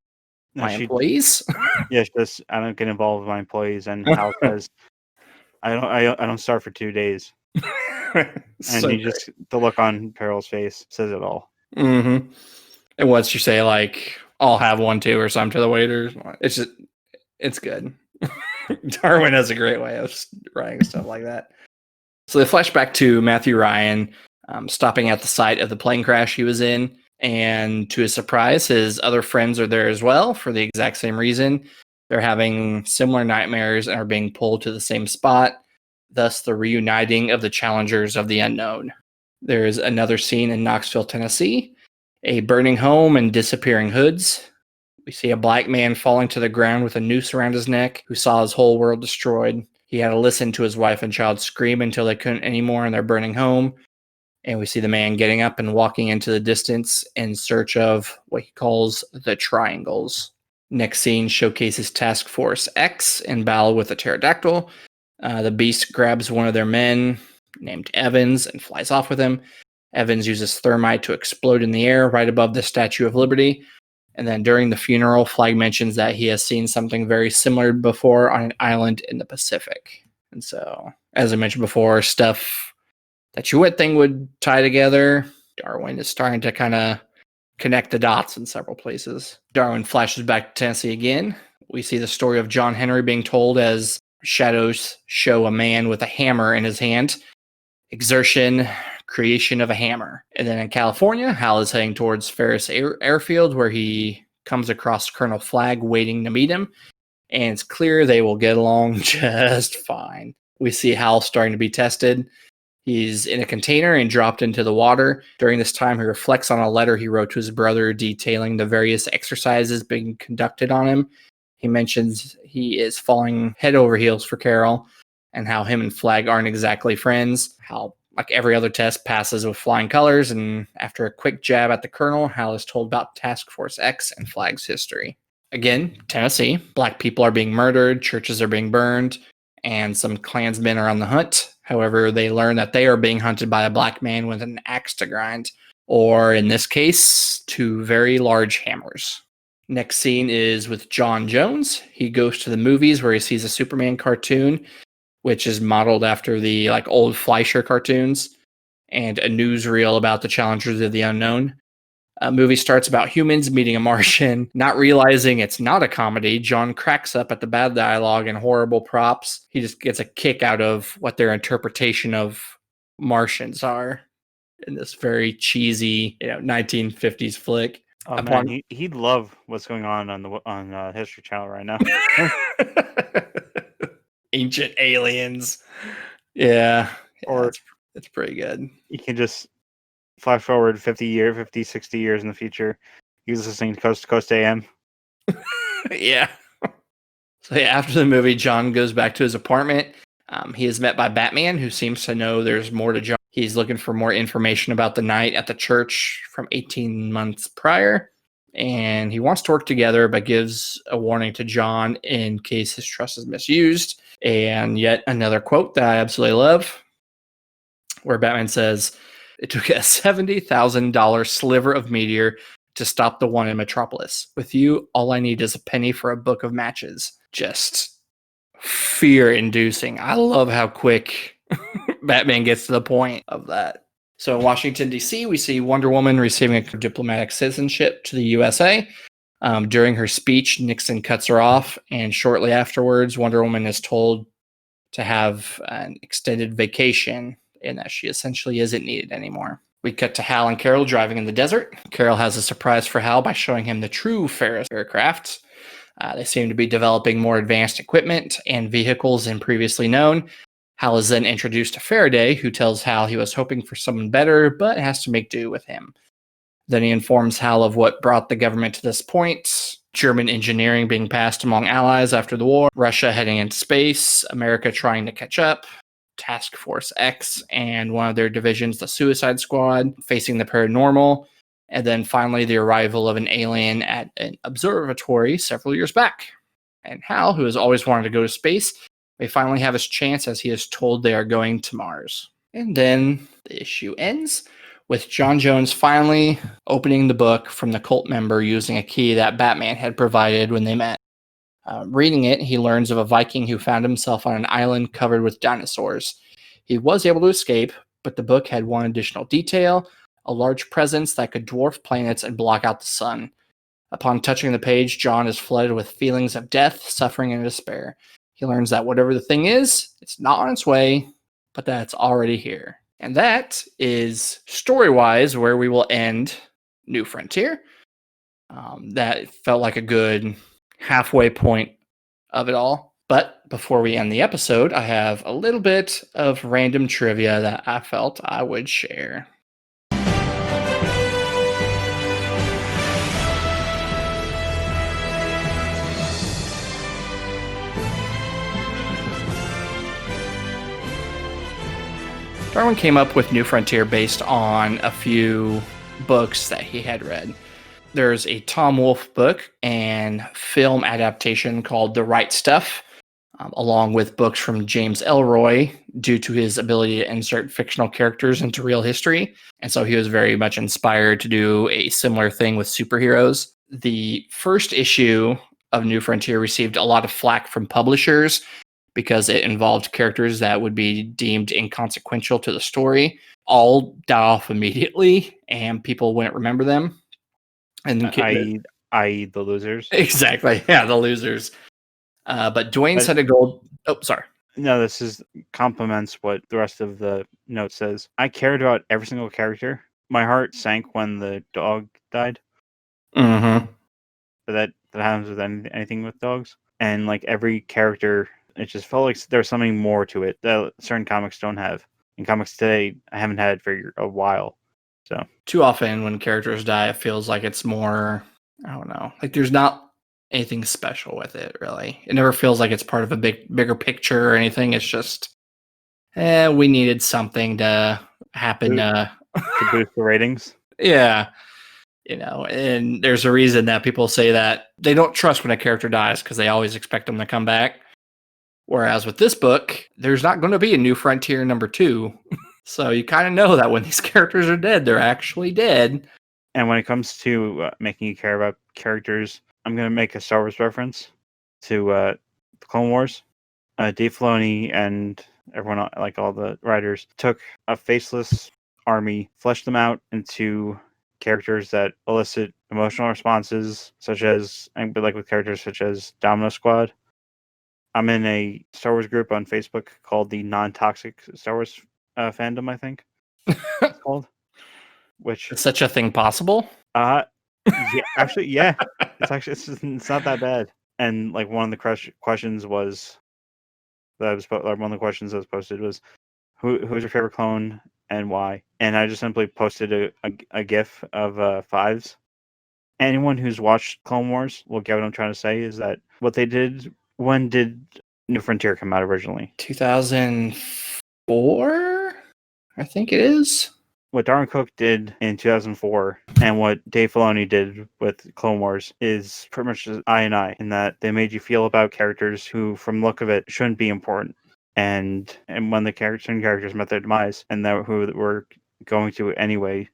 my employees. Yeah, she says, I don't get involved with my employees, and Hal says, I don't start for 2 days. And So you just the look on Carol's face says it all. mm-hmm. And once you say like, "I'll have one too" or something to the waiters, it's good. Darwyn has a great way of writing stuff like that. So they flash back to Matthew Ryan stopping at the site of the plane crash he was in. And to his surprise, his other friends are there as well for the exact same reason. They're having similar nightmares and are being pulled to the same spot, thus the reuniting of the challengers of the unknown. There's another scene in Knoxville, Tennessee, a burning home and disappearing hoods. We see a black man falling to the ground with a noose around his neck who saw his whole world destroyed. He had to listen to his wife and child scream until they couldn't anymore in their burning home. And we see the man getting up and walking into the distance in search of what he calls the triangles. Next scene showcases Task Force X in battle with a pterodactyl. The beast grabs one of their men named Evans and flies off with him. Evans uses thermite to explode in the air right above the Statue of Liberty. And then during the funeral, Flag mentions that he has seen something very similar before on an island in the Pacific. And so, as I mentioned before, stuff that you would think would tie together, Darwyn is starting to kind of connect the dots in several places. Darwyn flashes back to Tennessee again. We see the story of John Henry being told as shadows show a man with a hammer in his hand. Exertion, creation of a hammer. And then in California, Hal is heading towards Ferris Airfield, where he comes across Colonel Flagg waiting to meet him. And it's clear they will get along just fine. We see Hal starting to be tested. He's in a container and dropped into the water. During this time, he reflects on a letter he wrote to his brother detailing the various exercises being conducted on him. He mentions he is falling head over heels for Carol and how him and Flagg aren't exactly friends. How, like every other test, passes with flying colors. And after a quick jab at the colonel, Hal is told about Task Force X and Flagg's history. Again, Tennessee. Black people are being murdered, churches are being burned, and some Klansmen are on the hunt. However, they learn that they are being hunted by a black man with an axe to grind, or in this case, two very large hammers. Next scene is with John Jones. He goes to the movies where he sees a Superman cartoon, which is modeled after the old Fleischer cartoons, and a newsreel about the challengers of the unknown. A movie starts about humans meeting a Martian. Not realizing it's not a comedy, John cracks up at the bad dialogue and horrible props. He just gets a kick out of what their interpretation of Martians are in this very cheesy, 1950s flick. Oh man, he'd love what's going on History Channel right now. Ancient aliens. Yeah, Or it's pretty good. You can just flash forward 50, 60 years in the future. He was listening to Coast AM. Yeah. So after the movie, John goes back to his apartment. He is met by Batman, who seems to know there's more to John. He's looking for more information about the night at the church from 18 months prior. And he wants to work together, but gives a warning to John in case his trust is misused. And yet another quote that I absolutely love, where Batman says, "It took a $70,000 sliver of meteor to stop the one in Metropolis. With you, all I need is a penny for a book of matches." Just fear-inducing. I love how quick Batman gets to the point of that. So in Washington, D.C., we see Wonder Woman receiving a diplomatic citizenship to the USA. During her speech, Nixon cuts her off, and shortly afterwards, Wonder Woman is told to have an extended vacation and that she essentially isn't needed anymore. We cut to Hal and Carol driving in the desert. Carol has a surprise for Hal by showing him the true Ferris aircraft. They seem to be developing more advanced equipment and vehicles than previously known. Hal is then introduced to Faraday, who tells Hal he was hoping for someone better, but has to make do with him. Then he informs Hal of what brought the government to this point: German engineering being passed among allies after the war, Russia heading into space, America trying to catch up, Task Force X and one of their divisions, the Suicide Squad, facing the paranormal, and then finally the arrival of an alien at an observatory several years back. And Hal, who has always wanted to go to space, may finally have his chance as he is told they are going to Mars. And then the issue ends with John Jones finally opening the book from the cult member using a key that Batman had provided when they met. Reading it, he learns of a Viking who found himself on an island covered with dinosaurs. He was able to escape, but the book had one additional detail: a large presence that could dwarf planets and block out the sun. Upon touching the page, John is flooded with feelings of death, suffering, and despair. He learns that whatever the thing is, it's not on its way, but that it's already here. And that is, story-wise, where we will end New Frontier. That felt like a good halfway point of it all. But before we end the episode, I have a little bit of random trivia that I felt I would share. Darwyn came up with New Frontier based on a few books that he had read. There's a Tom Wolfe book and film adaptation called The Right Stuff, along with books from James Ellroy, due to his ability to insert fictional characters into real history. And so he was very much inspired to do a similar thing with superheroes. The first issue of New Frontier received a lot of flack from publishers because it involved characters that would be deemed inconsequential to the story. All die off immediately, and people wouldn't remember them. And i.e. the losers. Exactly, yeah, the losers. But Dwayne set a goal. Oh, sorry. No, this is complements what the rest of the note says. I cared about every single character. My heart sank when the dog died. Mm-hmm. But that happens with anything with dogs. And like every character, it just felt like there's something more to it that certain comics don't have. In comics today, I haven't had for a while. So too often when characters die, it feels like it's more, I don't know, like there's not anything special with it, really. It never feels like it's part of a bigger picture or anything. It's just, we needed something to happen to boost the ratings. Yeah. And there's a reason that people say that they don't trust when a character dies because they always expect them to come back. Whereas with this book, there's not going to be a New Frontier #2. So you kind of know that when these characters are dead, they're actually dead. And when it comes to making you care about characters, I'm going to make a Star Wars reference to the Clone Wars. Dave Filoni and everyone, like all the writers, took a faceless army, fleshed them out into characters that elicit emotional responses, such as, like with characters such as Domino Squad. I'm in a Star Wars group on Facebook called the Non-Toxic Star Wars fandom, I think it's called. Which is such a thing possible? Yeah, actually, yeah. It's not that bad. And like one of the questions was one of the questions that was posted was, who's your favorite clone and why? And I just simply posted a GIF of Fives. Anyone who's watched Clone Wars will get what I'm trying to say. Is that what they did? When did New Frontier come out originally? 2004, I think it is. What Darwyn Cooke did in 2004 and what Dave Filoni did with Clone Wars is pretty much eye and eye, in that they made you feel about characters who, from the look of it, shouldn't be important. And when the certain characters met their demise, and that who were going to anyway,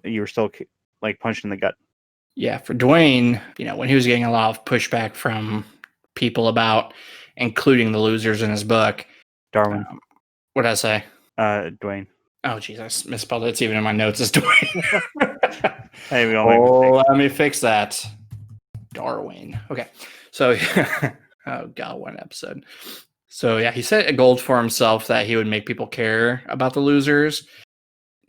you were still like punched in the gut. Yeah, for Dwayne, when he was getting a lot of pushback from people about including the losers in his book. Darwyn. What did I say? Dwayne. Oh, Jesus, misspelled it. It's even in my notes as Dwayne. Hey, we all make mistakes. Let me fix that. Darwyn. Okay. So, oh, God, one episode. So, yeah, he set a goal for himself that he would make people care about the losers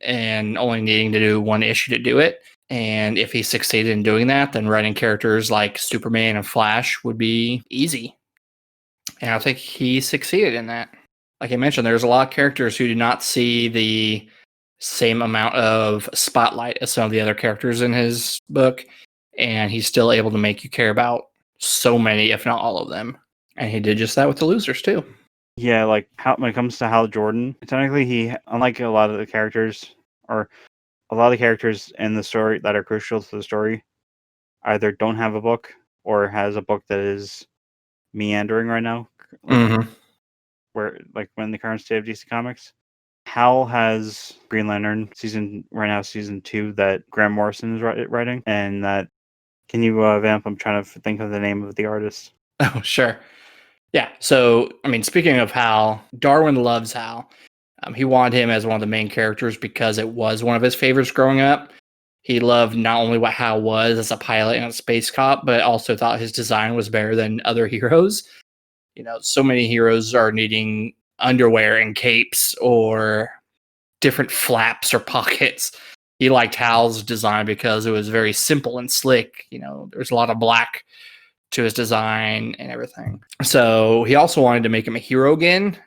and only needing to do one issue to do it. And if he succeeded in doing that, then writing characters like Superman and Flash would be easy. And I think he succeeded in that. Like I mentioned, there's a lot of characters who do not see the same amount of spotlight as some of the other characters in his book, and he's still able to make you care about so many, if not all of them. And he did just that with the losers too. Yeah, like when it comes to Hal Jordan, technically he, unlike a lot of the characters, or a lot of the characters in the story that are crucial to the story, either don't have a book or has a book that is meandering right now. Mm-hmm. Where, like, when the current state of DC Comics, Hal has Green Lantern season 2 that Grant Morrison is writing, and that, can you vamp? I'm trying to think of the name of the artist. Oh, sure. Yeah. So, I mean, speaking of Hal, Darwyn loves Hal. He wanted him as one of the main characters because it was one of his favorites growing up. He loved not only what Hal was as a pilot and a space cop, but also thought his design was better than other heroes. So many heroes are needing underwear and capes or different flaps or pockets. He liked Hal's design because it was very simple and slick. There's a lot of black to his design and everything. So he also wanted to make him a hero again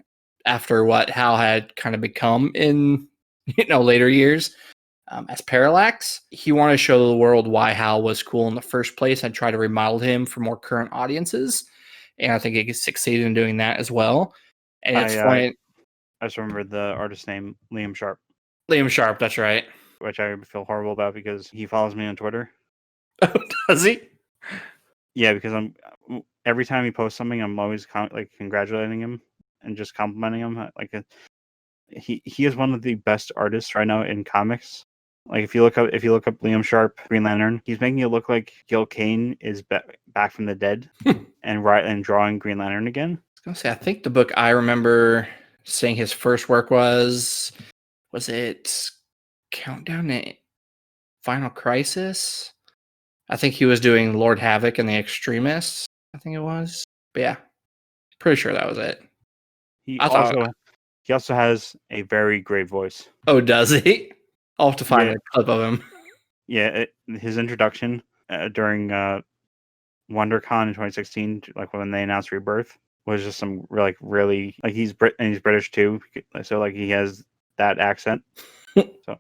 after what Hal had kind of become in later years as Parallax. He wanted to show the world why Hal was cool in the first place and try to remodel him for more current audiences. And I think he succeeded in doing that as well. And it's funny. I just remember the artist's name, Liam Sharp. Liam Sharp, that's right. Which I feel horrible about because he follows me on Twitter. Oh, does he? Yeah, because every time he posts something, I'm always congratulating him and just complimenting him. He is one of the best artists right now in comics. Like if you look up Liam Sharp, Green Lantern, he's making it look like Gil Kane is back from the dead and drawing Green Lantern again. I was gonna say, I think the book I remember saying his first work was it Countdown to Final Crisis? I think he was doing Lord Havoc and the Extremists. I think it was. But yeah, pretty sure that was it. He also has a very great voice. Oh, does he? I'll have to find a clip of him. Yeah, his introduction during WonderCon in 2016, like when they announced Rebirth, was just some really he's British too, so he has that accent. So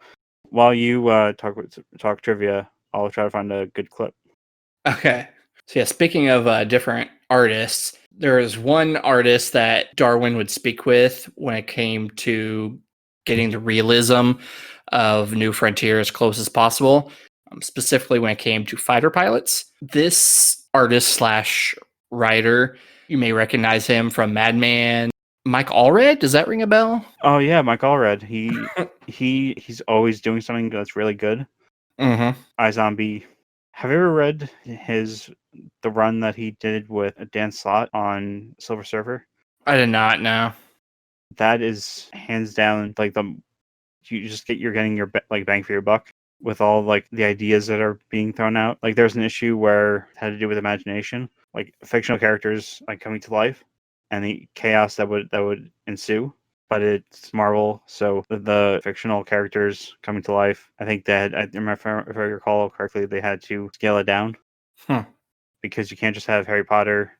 while you talk trivia, I'll try to find a good clip. Okay. So yeah, speaking of different artists, there is one artist that Darwyn would speak with when it came to getting the realism of New Frontier as close as possible, specifically when it came to fighter pilots. This artist / writer, you may recognize him from Mad Men. Mike Allred, does that ring a bell? Oh yeah, Mike Allred. He's always doing something that's really good. Mm-hmm. iZombie. Have you ever read the run that he did with Dan Slott on Silver Surfer? I did not know. That is hands down you're getting your bang for your buck with all the ideas that are being thrown out. There's an issue where it had to do with imagination, fictional characters coming to life, and the chaos that would ensue. But it's Marvel, so the fictional characters coming to life, I think that, if I recall correctly, they had to scale it down. Because you can't just have Harry Potter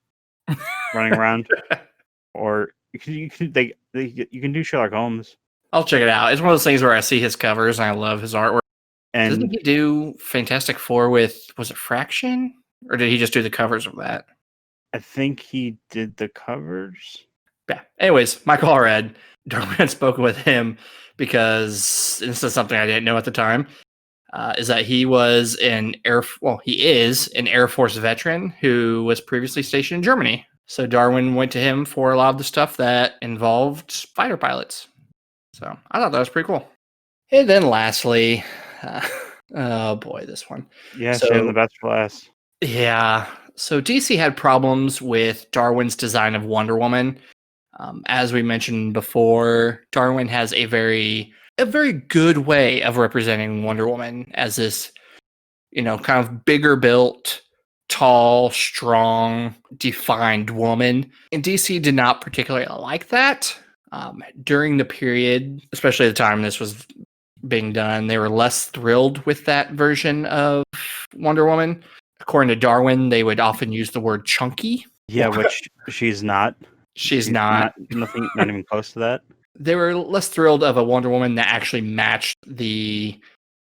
running around, or you can do Sherlock Holmes. I'll check it out. It's one of those things where I see his covers and I love his artwork. And didn't he do Fantastic Four with, was it Fraction? Or did he just do the covers of that? I think he did the covers. Yeah. Anyways, Michael Allred, Darwyn had spoken with him because this is something I didn't know at the time. Is that he is an Air Force veteran who was previously stationed in Germany. So Darwyn went to him for a lot of the stuff that involved fighter pilots. So I thought that was pretty cool. And then lastly, oh boy, this one. Yeah, saving the best for last. Yeah. So DC had problems with Darwyn's design of Wonder Woman. As we mentioned before, Darwyn has a very good way of representing Wonder Woman as this, kind of bigger built, tall, strong, defined woman. And DC did not particularly like that. During the period, especially the time this was being done, they were less thrilled with that version of Wonder Woman. According to Darwyn, they would often use the word chunky. Yeah, which she's not. She's not. Not even close to that. They were less thrilled of a Wonder Woman that actually matched the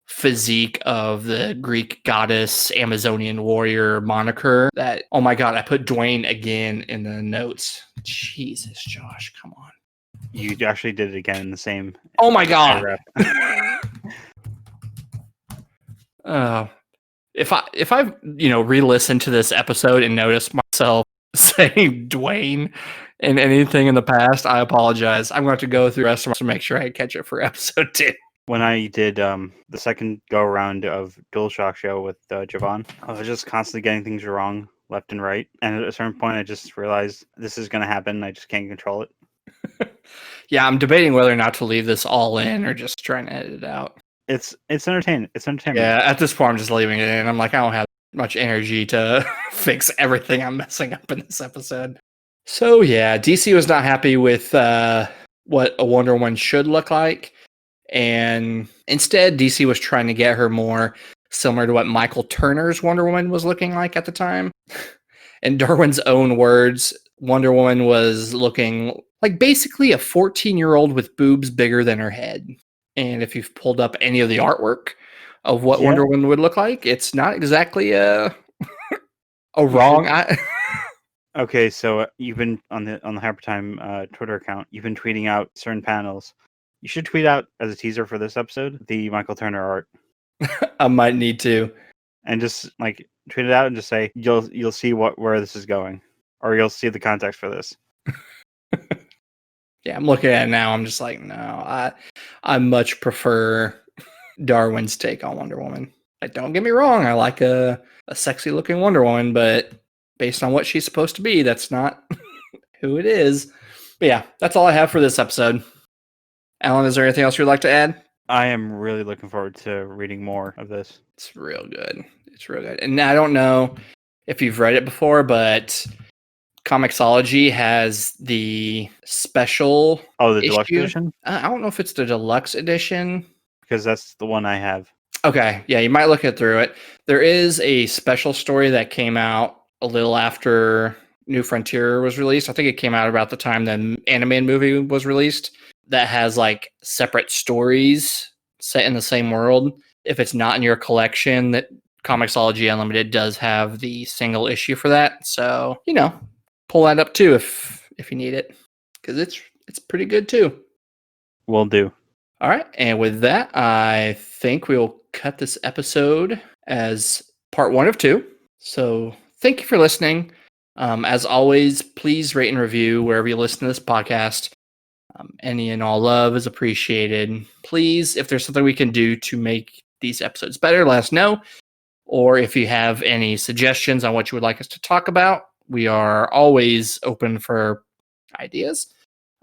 physique of the Greek goddess Amazonian warrior moniker. That, oh my god, I put Dwayne again in the notes. Jesus, Josh, come on. You actually did it again in the same. Oh my god. If I re-listen to this episode and notice myself saying Dwayne in anything in the past, I apologize. I'm going to have to go through the rest of to make sure I catch it for episode 2. When I did the second go around of DualShock show with Javon, I was just constantly getting things wrong left and right. And at a certain point, I just realized this is going to happen. I just can't control it. Yeah, I'm debating whether or not to leave this all in or just trying to edit it out. It's entertaining. It's entertainment. Yeah, at this point, I'm just leaving it in. I'm like, I don't have much energy to fix everything I'm messing up in this episode. So yeah, DC was not happy with what a Wonder Woman should look like, and instead, DC was trying to get her more similar to what Michael Turner's Wonder Woman was looking like at the time. In Darwyn's own words, Wonder Woman was looking like basically a 14-year-old with boobs bigger than her head. And if you've pulled up any of the artwork of what Wonder Woman would look like, it's not exactly a wrong. Okay, so you've been on the Hypertime Twitter account. You've been tweeting out certain panels. You should tweet out as a teaser for this episode the Michael Turner art, I might need to. and just like tweet it out and just say you'll see where this is going, or you'll see the context for this. Yeah, I'm looking at it now. I'm just like, no, I much prefer Darwyn's take on Wonder Woman. Like, don't get me wrong, I like a sexy looking Wonder Woman, but based on what she's supposed to be, that's not who it is. But yeah, that's all I have for this episode. Alan, is there anything else you'd like to add? I am really looking forward to reading more of this. It's real good. It's real good. And I don't know if you've read it before, but Comixology has the special the deluxe edition? I don't know if it's the deluxe edition. Because that's the one I have. Okay, yeah, you might look through it. There is a special story that came out a little after New Frontier was released. I think it came out about the time the animated movie was released. That has like separate stories set in the same world. If it's not in your collection, that Comixology Unlimited does have the single issue for that. So, pull that up too if you need it, because it's pretty good too. Will do. All right, and with that, I think we'll cut this episode as part 1 of 2. So thank you for listening. As always, please rate and review wherever you listen to this podcast. Any and all love is appreciated. Please, if there's something we can do to make these episodes better, let us know. Or if you have any suggestions on what you would like us to talk about, we are always open for ideas.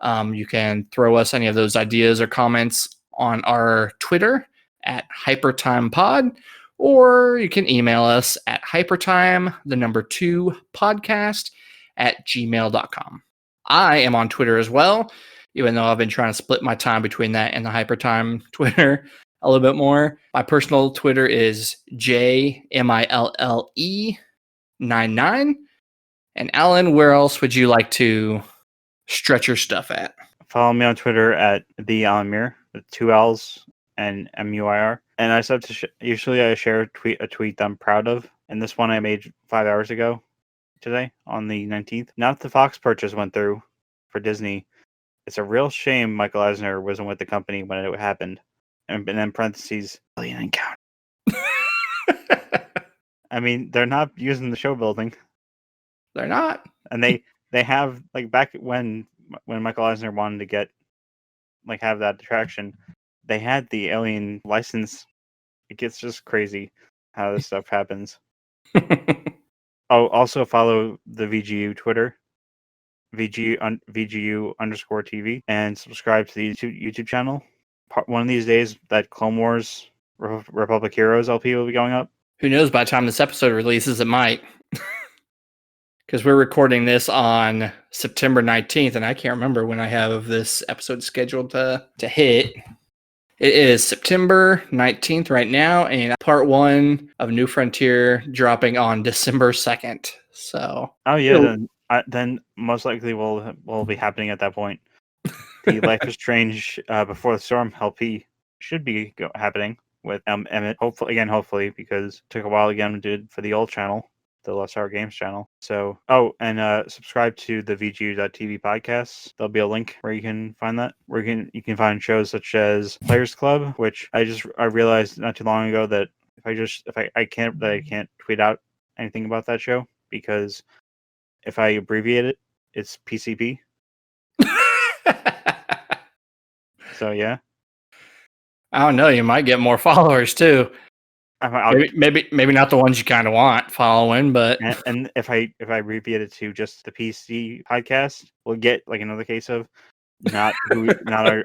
You can throw us any of those ideas or comments on our Twitter at HypertimePod, or you can email us at hypertime2podcast@gmail.com. I am on Twitter as well, even though I've been trying to split my time between that and the Hypertime Twitter a little bit more. My personal Twitter is JMILLE99. And Alan, where else would you like to stretch your stuff at? Follow me on Twitter at the Alan Muir, with 2 L's and MUIR. And I sub to usually I share a tweet that I'm proud of. And this one I made 5 hours ago today on the 19th. Now that the Fox purchase went through for Disney, it's a real shame Michael Eisner wasn't with the company when it happened. And then parentheses, billion and count. I mean, they're not using the show building. They're not. And they have, like, back when Michael Eisner wanted to get, like, have that attraction, they had the Alien license. It gets just crazy how this stuff happens. Oh, also follow the VGU Twitter, VGU_TV, and subscribe to the YouTube channel. One of these days, that Clone Wars Republic Heroes LP will be going up. Who knows, by the time this episode releases, it might. Because we're recording this on September 19th, and I can't remember when I have this episode scheduled to hit. It is September 19th right now, and part 1 of New Frontier dropping on December 2nd. So, oh yeah, then most likely will be happening at that point. The Life is Strange Before the Storm LP should be happening with Emmett. Hopefully, because it took a while again to for the old channel, the Lost Hour Games channel. So, subscribe to the VGU.TV podcasts. There'll be a link where you can find that. Where you can find shows such as Players Club, which I realized not too long ago that I can't tweet out anything about that show, because if I abbreviate it, it's PCP. So yeah. I don't know. You might get more followers too. Maybe not the ones you kind of want following, but and if I abbreviate it to just the PC podcast, we'll get like another case of not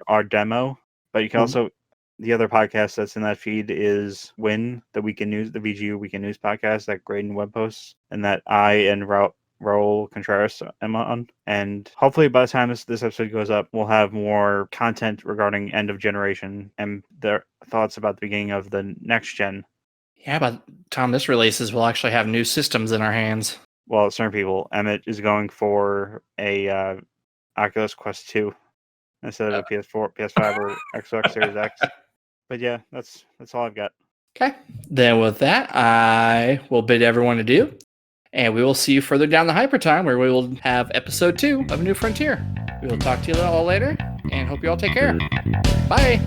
our demo, but you can also the other podcast that's in that feed is Win, the Weekend News, the VGU Weekend News podcast that Graydon web posts, and that I and Raul Contreras am on. And hopefully by the time this episode goes up, we'll have more content regarding end of generation and their thoughts about the beginning of the next gen. Yeah, by the time this releases, we'll actually have new systems in our hands. Well, certain people, Emmett is going for a Oculus Quest 2 instead of a PS4, PS5, or Xbox Series X. But yeah, that's all I've got. Okay. Then with that, I will bid everyone adieu. And we will see you further down the Hypertime, where we will have episode 2 of New Frontier. We will talk to you all later, and hope you all take care. Bye.